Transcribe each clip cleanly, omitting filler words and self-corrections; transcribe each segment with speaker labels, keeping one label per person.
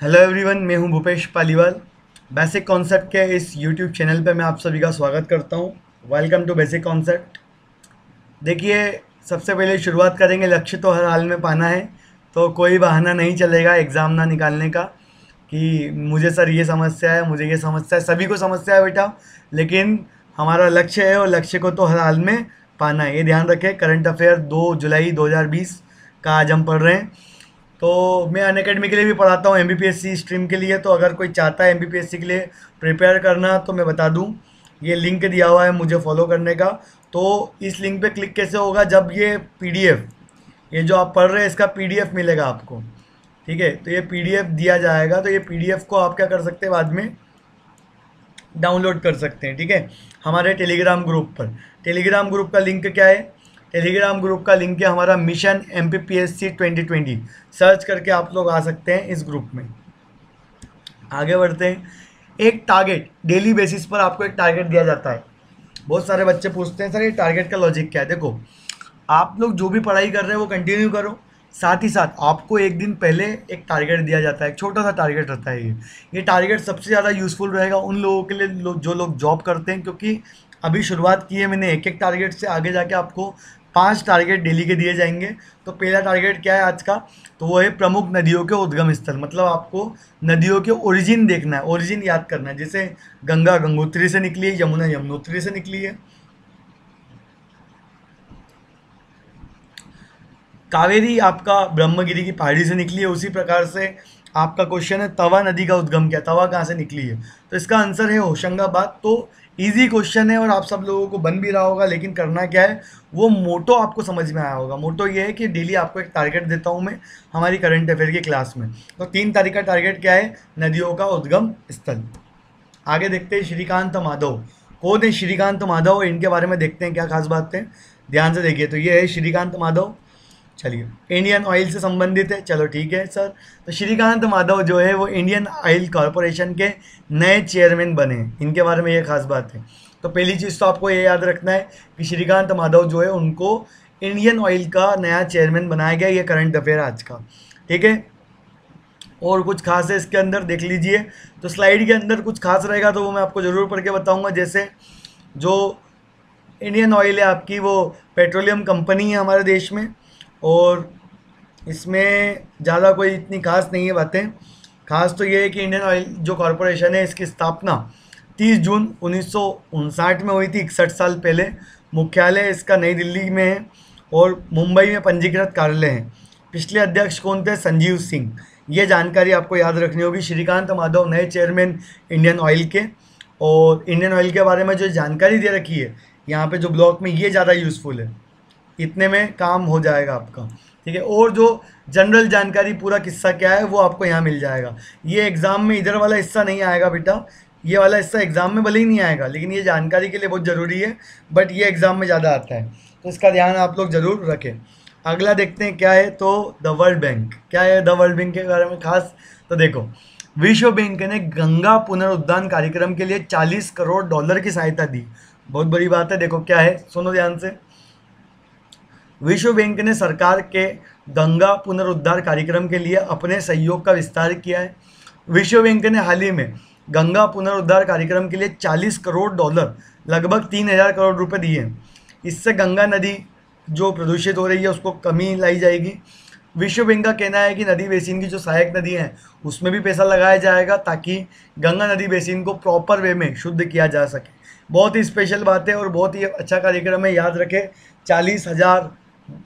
Speaker 1: Hello everyone, मैं हूं Bhupesh Paliwal. Basic concept के इस यूट्यूब चैनल पे मैं आप सभी का स्वागत करता हूं। Welcome to basic concept. देखिए, सबसे पहले शुरुआत करेंगे, लक्ष्य तो हर हाल में पाना है। तो कोई बहाना नहीं चलेगा एग्ज़ाम ना निकालने का कि मुझे सर ये समस्या है, मुझे ये समस्या है। सभी को समस्या है बेटा, लेकिन हमारा लक्ष्य है और लक्ष्य को तो हर हाल में पाना है, ये ध्यान रखें। करंट अफेयर 2 जुलाई 2020 का आज हम पढ़ रहे हैं। तो मैं अनअकैडमी के लिए भी पढ़ाता हूँ, एमबीपीएससी स्ट्रीम के लिए। तो अगर कोई चाहता है एमबीपीएससी के लिए प्रिपेयर करना तो मैं बता दूँ, ये लिंक दिया हुआ है मुझे फॉलो करने का। तो इस लिंक पे क्लिक कैसे होगा, जब ये पीडीएफ, ये जो आप पढ़ रहे हैं इसका पीडीएफ मिलेगा आपको, ठीक है। तो ये पीडीएफ दिया जाएगा, तो ये पीडीएफ को आप क्या कर सकते हैं, बाद में डाउनलोड कर सकते हैं, ठीक है, हमारे टेलीग्राम ग्रुप पर। टेलीग्राम ग्रुप का लिंक क्या है, टेलीग्राम ग्रुप का लिंक है हमारा मिशन एमपीपीएससी 2020। सर्च करके आप लोग आ सकते हैं इस ग्रुप में। आगे बढ़ते हैं। एक टारगेट, डेली बेसिस पर आपको एक टारगेट दिया जाता है। बहुत सारे बच्चे पूछते हैं सर ये टारगेट का लॉजिक क्या है। देखो, आप लोग जो भी पढ़ाई कर रहे हैं वो कंटिन्यू करो, साथ ही साथ आपको एक दिन पहले एक टारगेट दिया जाता है, एक छोटा सा टारगेट रहता है। ये टारगेट सबसे ज़्यादा यूज़फुल रहेगा उन लोगों के लिए जो लोग जॉब करते हैं, क्योंकि अभी शुरुआत की है मैंने एक एक टारगेट से। आगे जाके आपको 5 टारगेट डेली के दिए जाएंगे। तो पहला टारगेट क्या है आज का, तो वो है प्रमुख नदियों के उद्गम स्थल। मतलब आपको नदियों के ओरिजिन देखना है, ओरिजिन याद करना है। जैसे गंगा गंगोत्री से निकली है, यमुना यमुनोत्री से निकली है, कावेरी आपका ब्रह्मगिरी की पहाड़ी से निकली है। उसी प्रकार से आपका क्वेश्चन है तवा नदी का उद्गम क्या, तवा कहाँ से निकली है, तो इसका आंसर है होशंगाबाद। तो इजी क्वेश्चन है और आप सब लोगों को बन भी रहा होगा, लेकिन करना क्या है, वो मोटो आपको समझ में आया होगा। मोटो ये है कि डेली आपको एक टारगेट देता हूँ मैं हमारी करंट अफेयर की क्लास में। तो 3 तारीख का टारगेट क्या है, नदियों का उद्गम स्थल। आगे देखते हैं श्रीकांत माधव। कौन है श्रीकांत माधव, इनके बारे में देखते हैं क्या खास बात है। ध्यान से देखिए, तो ये है श्रीकांत माधव। चलिए, इंडियन ऑयल से संबंधित है, चलो ठीक है सर। तो श्रीकांत माधव जो है वो इंडियन ऑयल कॉरपोरेशन के नए चेयरमैन बने हैं। इनके बारे में ये खास बात है। तो पहली चीज़ तो आपको ये याद रखना है कि श्रीकांत माधव जो है उनको इंडियन ऑयल का नया चेयरमैन बनाया गया। ये करंट अफेयर आज का, ठीक है। और कुछ खास है इसके अंदर, देख लीजिए। तो स्लाइड के अंदर कुछ खास रहेगा तो वो मैं आपको ज़रूर पढ़ के बताऊँगा। जैसे जो इंडियन ऑयल है आपकी, वो पेट्रोलियम कंपनी है हमारे देश में, और इसमें ज़्यादा कोई इतनी खास नहीं है बातें। खास तो ये है कि इंडियन ऑयल जो कॉरपोरेशन है इसकी स्थापना 30 जून 1959 में हुई थी, 61 साल पहले। मुख्यालय इसका नई दिल्ली में है और मुंबई में पंजीकृत कार्यालय है। पिछले अध्यक्ष कौन थे, संजीव सिंह। ये जानकारी आपको याद रखनी होगी। श्रीकांत माधव नए चेयरमैन इंडियन ऑयल के। और इंडियन ऑयल के बारे में जो जानकारी दे रखी है यहाँ पे जो ब्लॉक में, ये ज़्यादा यूज़फुल है, इतने में काम हो जाएगा आपका, ठीक है। और जो जनरल जानकारी पूरा किस्सा क्या है वो आपको यहाँ मिल जाएगा। ये एग्ज़ाम में इधर वाला हिस्सा नहीं आएगा बेटा, ये वाला हिस्सा एग्ज़ाम में भले ही नहीं आएगा, लेकिन ये जानकारी के लिए बहुत ज़रूरी है। बट ये एग्ज़ाम में ज़्यादा आता है, तो इसका ध्यान आप लोग ज़रूर रखें। अगला देखते हैं क्या है, तो द वर्ल्ड बैंक। क्या है द वर्ल्ड बैंक के बारे में खास, तो देखो, विश्व बैंक ने गंगा पुनरुद्धार कार्यक्रम के लिए $40 करोड़ की सहायता दी। बहुत बड़ी बात है। देखो क्या है, सुनो ध्यान से। विश्व बैंक ने सरकार के गंगा पुनरुद्धार कार्यक्रम के लिए अपने सहयोग का विस्तार किया है। विश्व बैंक ने हाल ही में गंगा पुनरुद्धार कार्यक्रम के लिए $40 करोड़, लगभग 3,000 करोड़ रुपए दिए हैं। इससे गंगा नदी जो प्रदूषित हो रही है उसको कमी लाई जाएगी। विश्व बैंक का कहना है कि नदी बेसिन की जो सहायक नदी हैं उसमें भी पैसा लगाया जाएगा, ताकि गंगा नदी बेसिन को प्रॉपर वे में शुद्ध किया जा सके। बहुत ही स्पेशल बात है और बहुत ही अच्छा कार्यक्रम है, याद रखें।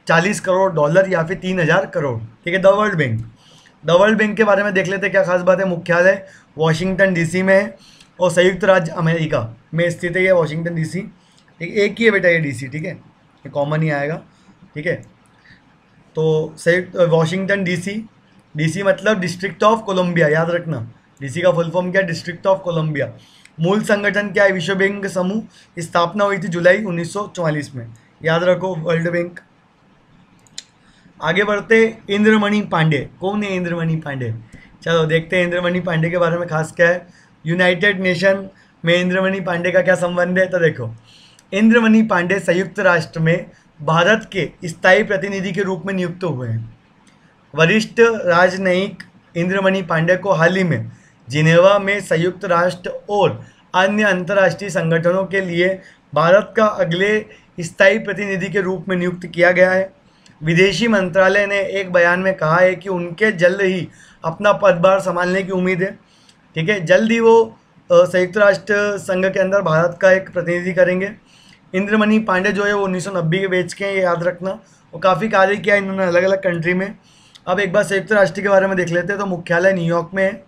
Speaker 1: 40 करोड़ डॉलर या फिर 3,000 करोड़, ठीक है। The world bank, the world bank के बारे में देख लेते हैं क्या खास बात है। मुख्यालय वॉशिंगटन डीसी में है और संयुक्त राज्य अमेरिका में स्थित है ये वॉशिंगटन डीसी, ठीक है। एक ही है बेटा ये डीसी, ठीक है, ये कॉमन ही आएगा, ठीक है। तो संयुक्त वॉशिंगटन डीसी, डीसी मतलब डिस्ट्रिक्ट ऑफ कोलंबिया, याद रखना। डीसी का फुल फॉर्म क्या है, डिस्ट्रिक्ट ऑफ कोलंबिया। मूल संगठन क्या है, विश्व बैंक समूह। स्थापना हुई थी जुलाई 1944 में, याद रखो वर्ल्ड बैंक। आगे बढ़ते, इंद्रमणि पांडे। कौन है इंद्रमणि पांडे, चलो देखते हैं इंद्रमणि पांडे के बारे में खास क्या है। यूनाइटेड नेशन में इंद्रमणि पांडे का क्या संबंध है, तो देखो, इंद्रमणि पांडे संयुक्त राष्ट्र में भारत के स्थायी प्रतिनिधि के रूप में नियुक्त हुए हैं। वरिष्ठ राजनयिक इंद्रमणि पांडे को हाल ही में जिनेवा में संयुक्त राष्ट्र और अन्य अंतर्राष्ट्रीय संगठनों के लिए भारत का अगले स्थायी प्रतिनिधि के रूप में नियुक्त किया गया है। विदेशी मंत्रालय ने एक बयान में कहा है कि उनके जल्द ही अपना पदभार संभालने की उम्मीद है। ठीक है, जल्द ही वो संयुक्त राष्ट्र संघ के अंदर भारत का एक प्रतिनिधि करेंगे। इंद्रमणि पांडे जो है वो 1990 के बैच के हैं, ये याद रखना। वो काफ़ी कार्य किया इन्होंने अलग अलग कंट्री में। अब एक बार संयुक्त राष्ट्र के बारे में देख लेते हैं। तो मुख्यालय न्यूयॉर्क में है।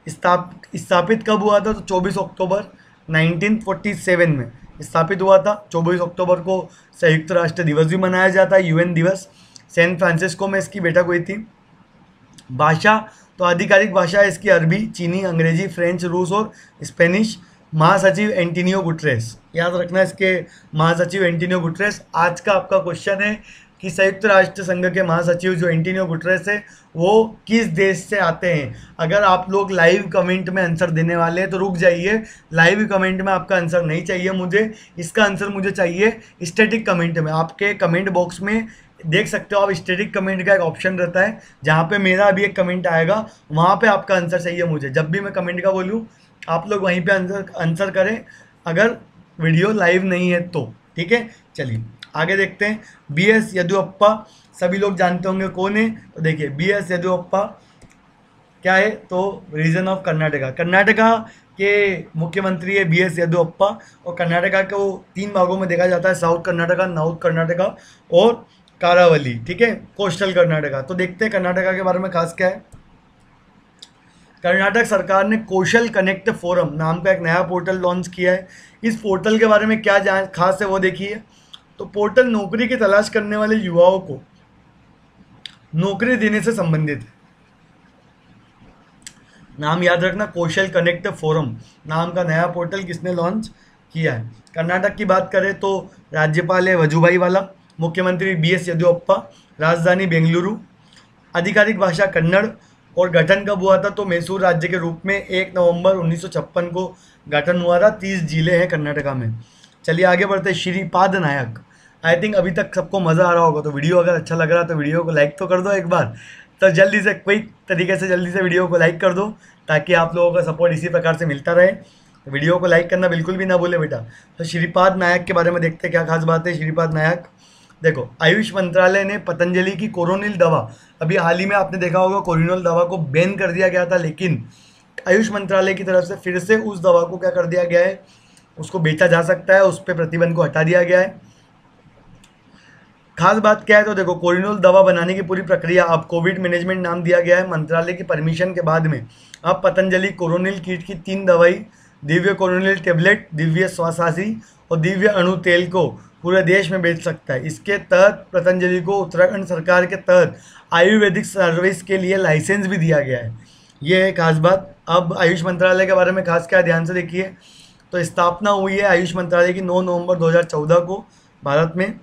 Speaker 1: स्थापित कब हुआ था? तो 24 अक्टूबर 1947 में स्थापित हुआ था। 24 अक्टूबर को संयुक्त राष्ट्र दिवस भी मनाया जाता है, यूएन दिवस। सैन फ्रांसिस्को में इसकी बैठक हुई थी। भाषा, तो आधिकारिक भाषा है इसकी अरबी, चीनी, अंग्रेजी, फ्रेंच, रूस और स्पेनिश। महासचिव एंटोनियो गुटरेस, याद रखना इसके महासचिव एंटोनियो गुटरेस। आज का आपका क्वेश्चन है कि संयुक्त राष्ट्र संघ के महासचिव जो एंटोनियो गुटरेस है वो किस देश से आते हैं। अगर आप लोग लाइव कमेंट में आंसर देने वाले हैं तो रुक जाइए, लाइव कमेंट में आपका आंसर नहीं चाहिए मुझे, इसका आंसर मुझे चाहिए स्टैटिक कमेंट में। आपके कमेंट बॉक्स में देख सकते हो आप, स्टैटिक कमेंट का एक ऑप्शन रहता है जहाँ पे मेरा अभी एक कमेंट आएगा, वहाँ पे आपका आंसर चाहिए मुझे। जब भी मैं कमेंट का बोलूँ आप लोग वहीं पे आंसर करें, अगर वीडियो लाइव नहीं है तो। ठीक है, चलिए आगे देखते हैं। बीएस येदियुरप्पा, सभी लोग जानते होंगे कौन है। तो देखिए बीएस येदियुरप्पा क्या है? तो रीजन ऑफ कर्नाटका, कर्नाटका के मुख्यमंत्री है बीएस येदियुरप्पा। और कर्नाटका को 3 भागों में देखा जाता है, साउथ कर्नाटका, नॉर्थ कर्नाटका और कारावली। ठीक है, कोस्टल कर्नाटका। तो देखते हैं कर्नाटका के बारे में खास क्या है। कर्नाटक सरकार ने कौशल कनेक्ट फोरम नाम का एक नया पोर्टल लॉन्च किया है। इस पोर्टल के बारे में क्या खास है वो देखिए। तो पोर्टल नौकरी की तलाश करने वाले युवाओं को नौकरी देने से संबंधित है। नाम याद रखना, कौशल कनेक्ट फोरम नाम का नया पोर्टल किसने लॉन्च किया है। कर्नाटक की बात करें तो राज्यपाल है वजुभाई वाला, मुख्यमंत्री बीएस येदियुरप्पा, राजधानी बेंगलुरु, आधिकारिक भाषा कन्नड़। और गठन कब हुआ था? तो मैसूर राज्य के रूप में 1 नवंबर 1956 को गठन हुआ था। 30 जिले हैं कर्नाटका में। चलिए आगे बढ़ते हैं। श्रीपाद नायक, आई थिंक अभी तक सबको मज़ा आ रहा होगा। तो वीडियो अगर अच्छा लग रहा है तो वीडियो को लाइक तो कर दो एक बार। तो जल्दी से क्विक तरीके से जल्दी से वीडियो को लाइक कर दो ताकि आप लोगों का सपोर्ट इसी प्रकार से मिलता रहे। तो वीडियो को लाइक करना बिल्कुल भी ना भूले बेटा। तो श्रीपाद नायक के बारे में देखते हैं क्या खास बात है। श्रीपाद नायक, देखो आयुष मंत्रालय ने पतंजलि की कोरोनिल दवा, अभी हाल ही में आपने देखा होगा कोरोनिल दवा को बैन कर दिया गया था, लेकिन आयुष मंत्रालय की तरफ से फिर से उस दवा को क्या कर दिया गया है, उसको बेचा जा सकता है, उस पर प्रतिबंध को हटा दिया गया है। खास बात क्या है? तो देखो कोरोनिल दवा बनाने की पूरी प्रक्रिया अब कोविड मैनेजमेंट नाम दिया गया है। मंत्रालय की परमिशन के बाद में अब पतंजलि कोरोनिल किट की 3 दवाई, दिव्य कोरोनिल टेबलेट, दिव्य श्वासासी और दिव्य अणु तेल को पूरे देश में बेच सकता है। इसके तहत पतंजलि को उत्तराखंड सरकार के तहत आयुर्वेदिक सर्विस के लिए लाइसेंस भी दिया गया है। ये है खास बात। अब आयुष मंत्रालय के बारे में खास क्या, ध्यान से देखिए। तो स्थापना हुई है आयुष मंत्रालय की 9 नवंबर 2014 को भारत में।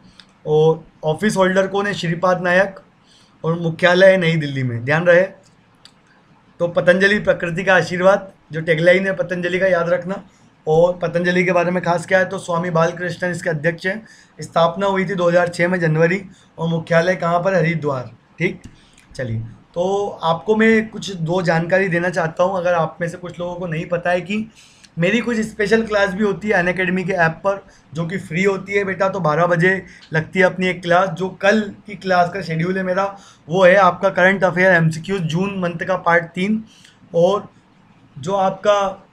Speaker 1: और ऑफिस होल्डर कौन है? श्रीपाद नायक। और मुख्यालय है नई दिल्ली में, ध्यान रहे। तो पतंजलि प्रकृति का आशीर्वाद जो टैगलाइन है पतंजलि का, याद रखना। और पतंजलि के बारे में खास क्या है? तो स्वामी बालकृष्णन इसके अध्यक्ष हैं। स्थापना हुई थी 2006 में जनवरी। और मुख्यालय कहाँ पर? हरिद्वार। ठीक, चलिए तो आपको मैं कुछ 2 जानकारी देना चाहता हूँ। अगर आप में से कुछ लोगों को नहीं पता है कि मेरी कुछ स्पेशल क्लास भी होती है अनअकैडमी के ऐप पर, जो कि फ्री होती है बेटा। तो 12 बजे लगती है अपनी एक क्लास। जो कल की क्लास का शेड्यूल है मेरा वो है आपका current affair MCQ June month का पार्ट 3। और जो आपका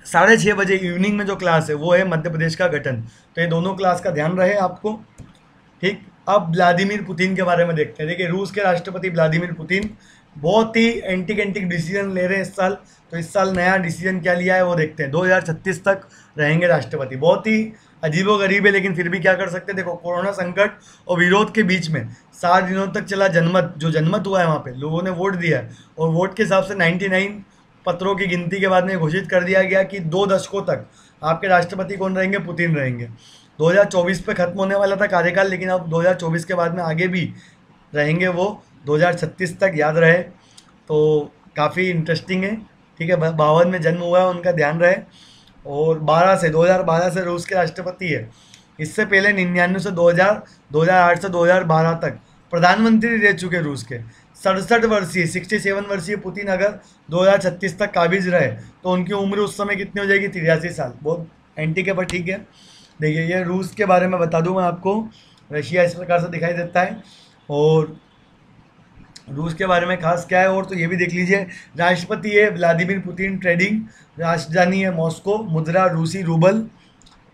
Speaker 1: 6:30 बजे इवनिंग में जो क्लास है वो है मध्य प्रदेश का गठन। तो ये दोनों क्लास का ध्यान रहे आपको। ठीक, अब व्लादिमीर पुतिन के बारे में देखते हैं। देखिए रूस के राष्ट्रपति व्लादिमीर पुतिन बहुत ही एंटीकेंटिक डिसीजन ले रहे हैं इस साल। तो इस साल नया डिसीजन क्या लिया है वो देखते हैं। 2036 तक रहेंगे राष्ट्रपति। बहुत ही अजीबोगरीब है, लेकिन फिर भी क्या कर सकते हैं। देखो कोरोना संकट और विरोध के बीच में 7 दिनों तक चला जनमत, जो जनमत हुआ है वहाँ पे लोगों ने वोट दिया है। और वोट के हिसाब से 99 पत्रों की गिनती के बाद में घोषित कर दिया गया कि 2 दशकों तक आपके राष्ट्रपति कौन रहेंगे? पुतिन रहेंगे। 2024 पे खत्म होने वाला था कार्यकाल, लेकिन अब 2024 के बाद में आगे भी रहेंगे वो 2036 तक, याद रहे। तो काफ़ी इंटरेस्टिंग है। ठीक है, 52 में जन्म हुआ है उनका, ध्यान रहे। और 2012 से रूस के राष्ट्रपति है। इससे पहले 99 से 2000, 2008 से 2012 तक प्रधानमंत्री रह चुके रूस के। 67 वर्षीय 67 वर्षीय पुतिन अगर 2036 तक काबिज रहे तो उनकी उम्र उस समय कितनी हो जाएगी? 83 साल। बहुत एंटी के पर ठीक है। देखिए ये रूस के बारे में बता दूं मैं आपको, रशिया इस प्रकार से दिखाई देता है और रूस के बारे में खास क्या है और तो ये भी देख लीजिए। राष्ट्रपति है व्लादिमीर पुतिन, ट्रेडिंग राजधानी है मॉस्को, मुद्रा रूसी रूबल,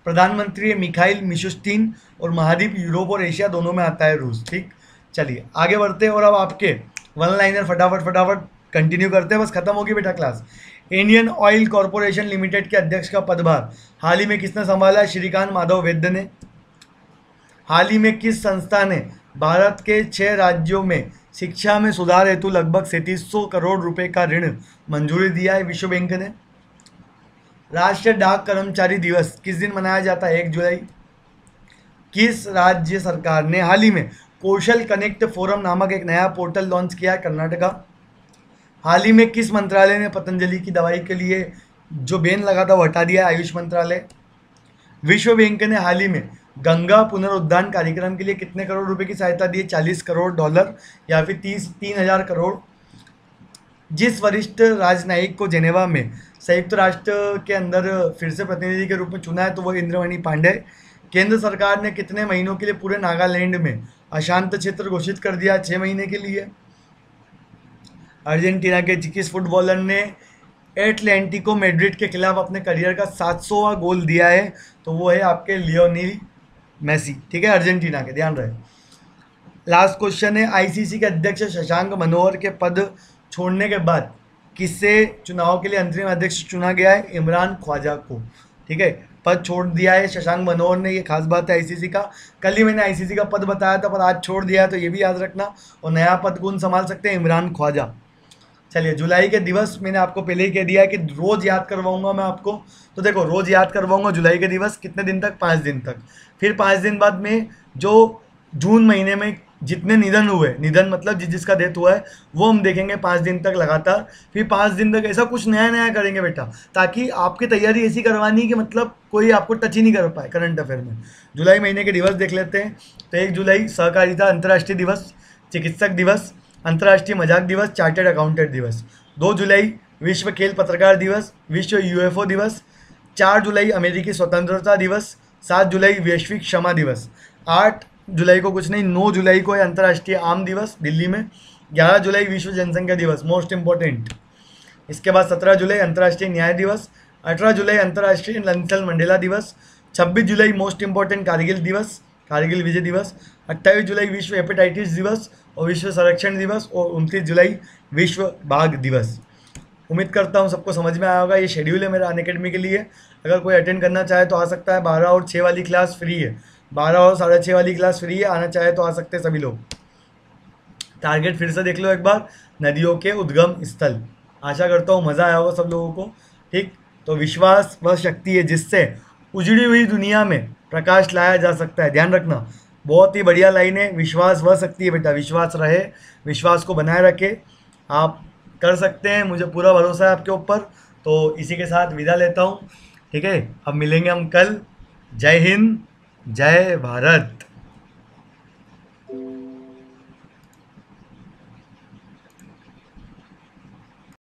Speaker 1: प्रधानमंत्री है मिखाइल मिशुस्तिन और महाद्वीप यूरोप और एशिया दोनों में आता है रूस। ठीक, चलिए आगे बढ़ते हैं और अब आपके वन लाइनर फटाफट फटाफट कंटिन्यू करते हैं, बस खत्म होगी बेटा class. Indian oil corporation limited के अध्यक्ष का पदभार हाल ही में किसने संभाला? श्रीकांत माधव वैद्य ने। हाल ही में किस संस्था ने भारत के 6 राज्यों में शिक्षा में सुधार हेतु लगभग 3700 करोड़ रुपए का ऋण मंजूरी दिया है? विश्व बैंक ने। राष्ट्रीय डाक कर्मचारी दिवस किस दिन मनाया जाता है? 1 जुलाई। किस राज्य सरकार ने हाल ही में कौशल कनेक्ट फोरम नामक एक नया पोर्टल लॉन्च किया है? कर्नाटका। हाल ही में किस मंत्रालय ने पतंजलि की दवाई के लिए जो बैन लगा था वो हटा दिया है? आयुष मंत्रालय। विश्व बैंक ने हाल ही में गंगा पुनरुद्धार कार्यक्रम के लिए कितने करोड़ रुपए की सहायता दी है? 40 करोड़ डॉलर या फिर 3,000 करोड़। जिस वरिष्ठ राजनयिक को जेनेवा में संयुक्त राष्ट्र के अंदर फिर से प्रतिनिधि के रूप में चुना है तो वो इंद्रमणि पांडे। केंद्र सरकार ने कितने महीनों के लिए पूरे नागालैंड में अशांत क्षेत्र घोषित कर दिया? 6 महीने के लिए। अर्जेंटीना के किस फुटबॉलर ने एटलेटिको मैड्रिड के खिलाफ अपने करियर का 700वां गोल दिया है? तो वो है आपके लियोनेल मेसी। ठीक है, अर्जेंटीना के, ध्यान रहे। लास्ट क्वेश्चन है, आईसीसी के अध्यक्ष शशांक मनोहर के पद छोड़ने के बाद किसे चुनाव के लिए अंतरिम अध्यक्ष चुना गया है? इमरान ख्वाजा को। ठीक है, पद छोड़ दिया है शशांक मनोहर ने, ये खास बात है आईसीसी का। कल ही मैंने आईसीसी का पद बताया था पर आज छोड़ दिया है तो ये भी याद रखना। और नया पद कौन संभाल सकते हैं? इमरान ख्वाजा। चलिए, जुलाई के दिवस मैंने आपको पहले ही कह दिया है कि रोज़ याद करवाऊंगा मैं आपको। तो देखो, रोज़ याद करवाऊंगा जुलाई के दिवस कितने दिन तक? 5 दिन तक। फिर 5 दिन बाद में जो जून महीने में जितने निधन हुए, निधन मतलब जिसका डेथ हुआ है, वो हम देखेंगे 5 दिन तक लगातार। फिर 5 दिन तक ऐसा कुछ नया नया करेंगे बेटा, ताकि आपकी तैयारी ऐसी करवानी कि मतलब कोई आपको टच ही नहीं कर पाए करंट अफेयर में। जुलाई महीने के दिवस देख लेते हैं। तो 1 जुलाई सहकारिता अंतर्राष्ट्रीय दिवस, चिकित्सक दिवस, अंतर्राष्ट्रीय मजाक दिवस, चार्टर्ड अकाउंटेंट दिवस। 2 जुलाई विश्व खेल पत्रकार दिवस, विश्व यूएफओ दिवस। 4 जुलाई अमेरिकी स्वतंत्रता दिवस। 7 जुलाई वैश्विक क्षमा दिवस। 8 जुलाई को कुछ नहीं, 9 जुलाई को है अंतर्राष्ट्रीय आम दिवस दिल्ली में। 11 जुलाई विश्व जनसंख्या दिवस, मोस्ट इंपॉर्टेंट। इसके बाद 17 जुलाई अंतर्राष्ट्रीय न्याय दिवस। 18 जुलाई अंतर्राष्ट्रीय नेल्सन मंडेला दिवस। 26 जुलाई मोस्ट इंपॉर्टेंट कारगिल दिवस, कारगिल विजय दिवस। 28 जुलाई विश्व हेपेटाइटिस दिवस और विश्व संरक्षण दिवस। और 29 जुलाई विश्व बाघ दिवस। उम्मीद करता हूँ सबको समझ में आया होगा। ये शेड्यूल है मेरा अनअकैडमी के लिए, अगर कोई अटेंड करना चाहे तो आ सकता है। 12 और 6 वाली क्लास फ्री है, 12 और 6:30 वाली क्लास फ्री है, आना चाहे तो आ सकते हैं सभी लोग। टारगेट फिर से देख लो एक बार, नदियों के उद्गम स्थल। आशा करता हूँ मज़ा आया होगा सब लोगों को। ठीक, तो विश्वास वह शक्ति है जिससे उजड़ी हुई दुनिया में प्रकाश लाया जा सकता है। ध्यान रखना, बहुत ही बढ़िया लाइन है। विश्वास वह शक्ति है बेटा, विश्वास रहे, विश्वास को बनाए रखे, आप कर सकते हैं, मुझे पूरा भरोसा है आपके ऊपर। तो इसी के साथ विदा लेता हूँ। ठीक है, अब मिलेंगे हम कल। जय हिंद, जय भारत।